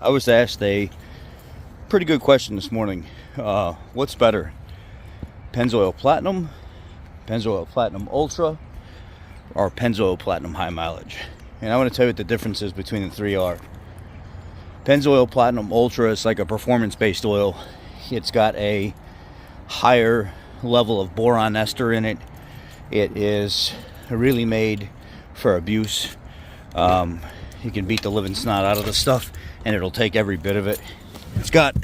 I was asked a pretty good question this morning. What's better, Pennzoil Platinum, Pennzoil Platinum Ultra, or Pennzoil Platinum High Mileage? And I want to tell you what the differences between the three are. Pennzoil Platinum Ultra is like a performance-based oil. It's got a higher level of boron ester in it. It is really made for abuse. You can beat the living snot out of the stuff and it'll take every bit of it. It's got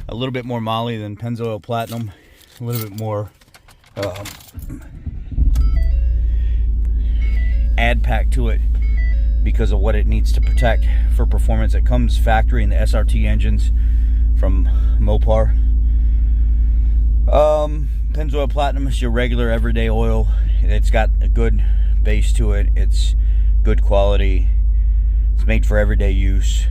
a little bit more moly than Pennzoil Platinum, a little bit more add pack to it because of what it needs to protect for performance. It comes factory in the SRT engines from Mopar. Pennzoil Platinum is your regular everyday oil. It's got a good base to it. It's good quality. It's made for everyday use.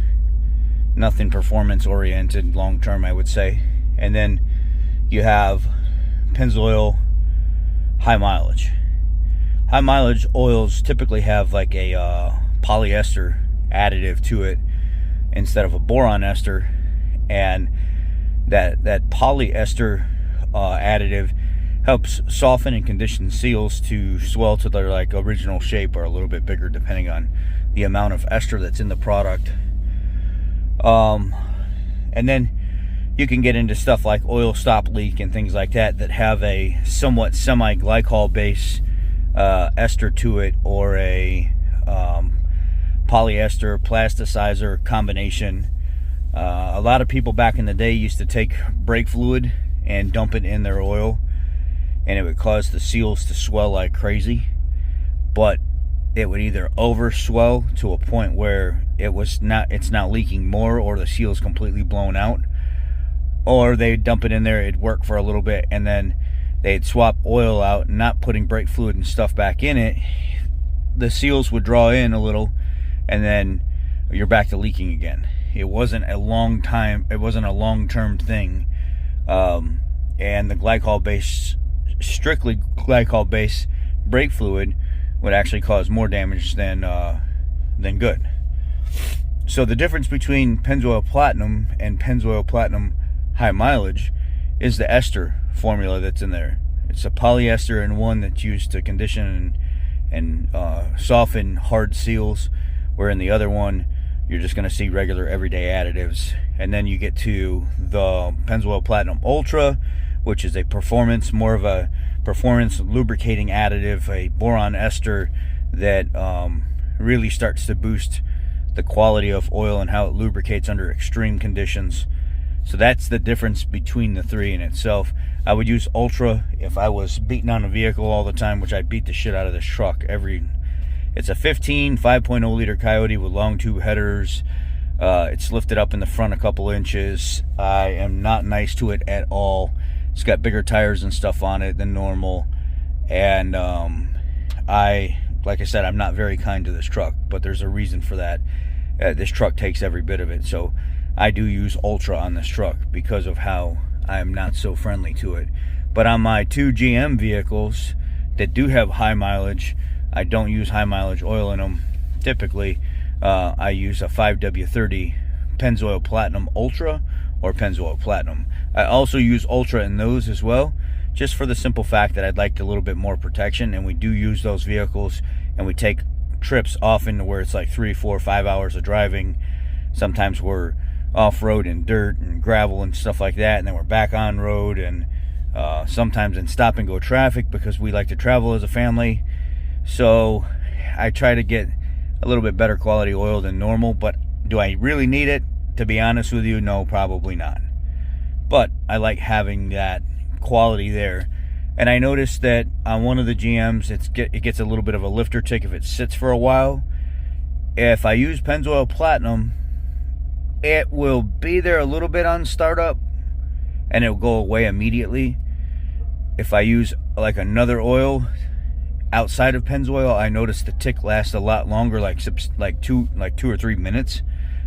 Nothing performance oriented long term, I would say. And then you have Pennzoil High Mileage. High mileage oils typically have like a polyester additive to it instead of a boron ester, and that polyester additive helps soften and condition seals to swell to their like original shape or a little bit bigger depending on the amount of ester that's in the product. And then you can get into stuff like oil stop leak and things like that that have a somewhat semi-glycol base ester to it, or a polyester plasticizer combination. A lot of people back in the day used to take brake fluid and dump it in their oil, and it would cause the seals to swell like crazy, but it would either over swell to a point where it's not leaking more, or the seal's completely blown out, or they'd dump it in there, it'd work for a little bit, and then they'd swap oil out, not putting brake fluid and stuff back in it. The seals would draw in a little, and then you're back to leaking again. It wasn't a long-term thing. And the glycol-based, strictly glycol-based brake fluid would actually cause more damage than good. So the difference between Pennzoil Platinum and Pennzoil Platinum High Mileage is the ester formula that's in there. It's a polyester in one that's used to condition and soften hard seals, where in the other one you're just going to see regular everyday additives. And then you get to the Pennzoil Platinum Ultra, which is more of a performance lubricating additive, a boron ester that really starts to boost the quality of oil and how it lubricates under extreme conditions. So that's the difference between the three in itself. I would use Ultra if I was beating on a vehicle all the time, which I beat the shit out of this truck. It's a 5.0 liter Coyote with long tube headers. It's lifted up in the front a couple inches. I am not nice to it at all. It's got bigger tires and stuff on it than normal. And like I said, I'm not very kind to this truck, but there's a reason for that. This truck takes every bit of it. So I do use Ultra on this truck because of how I'm not so friendly to it. But on my two GM vehicles that do have high mileage, I don't use high mileage oil in them. Typically, I use a 5W30 Pennzoil Platinum Ultra or Pennzoil Platinum. I also use Ultra in those as well, just for the simple fact that I'd like a little bit more protection, and we do use those vehicles, and we take trips often where it's like 3, 4, 5 hours of driving. Sometimes we're off-road in dirt and gravel and stuff like that, and then we're back on road, and sometimes in stop and go traffic because we like to travel as a family. So I try to get a little bit better quality oil than normal. But do I really need it? To be honest with you, no, probably not. But I like having that quality there. And I noticed that on one of the GMs, it gets a little bit of a lifter tick if it sits for a while. If I use Pennzoil Platinum, it will be there a little bit on startup and it'll go away immediately. If I use like another oil outside of Pennzoil, I notice the tick lasts a lot longer, like 2 or 3 minutes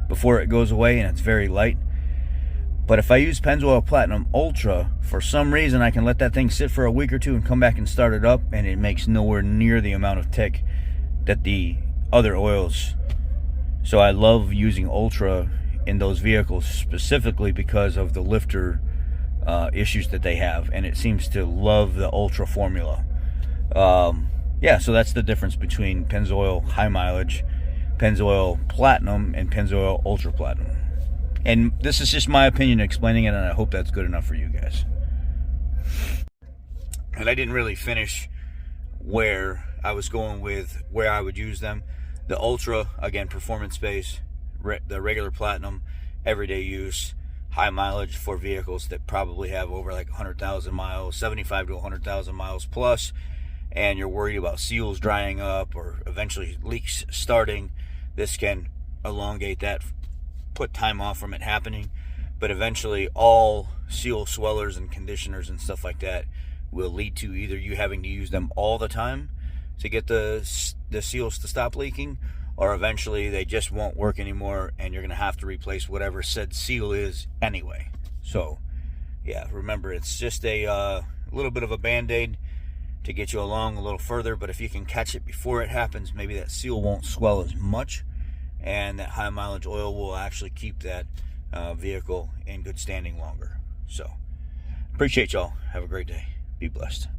before it goes away, and it's very light. But if I use Pennzoil Platinum Ultra, for some reason I can let that thing sit for a week or two and come back and start it up, and it makes nowhere near the amount of tick that the other oils. So I love using Ultra in those vehicles specifically because of the lifter issues that they have, and it seems to love the Ultra formula. Yeah, so that's the difference between Pennzoil High Mileage, Pennzoil Platinum, and Pennzoil Ultra Platinum. And this is just my opinion explaining it, and I hope that's good enough for you guys. And I didn't really finish where I was going with where I would use them. The Ultra, again, performance space. The regular Platinum, everyday use. High mileage for vehicles that probably have over like 100,000 miles, 75 to 100,000 miles plus, and you're worried about seals drying up or eventually leaks starting. This can elongate that, put time off from it happening, but eventually all seal swellers and conditioners and stuff like that will lead to either you having to use them all the time to get the seals to stop leaking, or eventually they just won't work anymore and you're going to have to replace whatever said seal is anyway. So yeah, remember, it's just a little bit of a band-aid to get you along a little further, but if you can catch it before it happens, maybe that seal won't swell as much, and that high mileage oil will actually keep that vehicle in good standing longer. So appreciate y'all. Have a great day. Be blessed.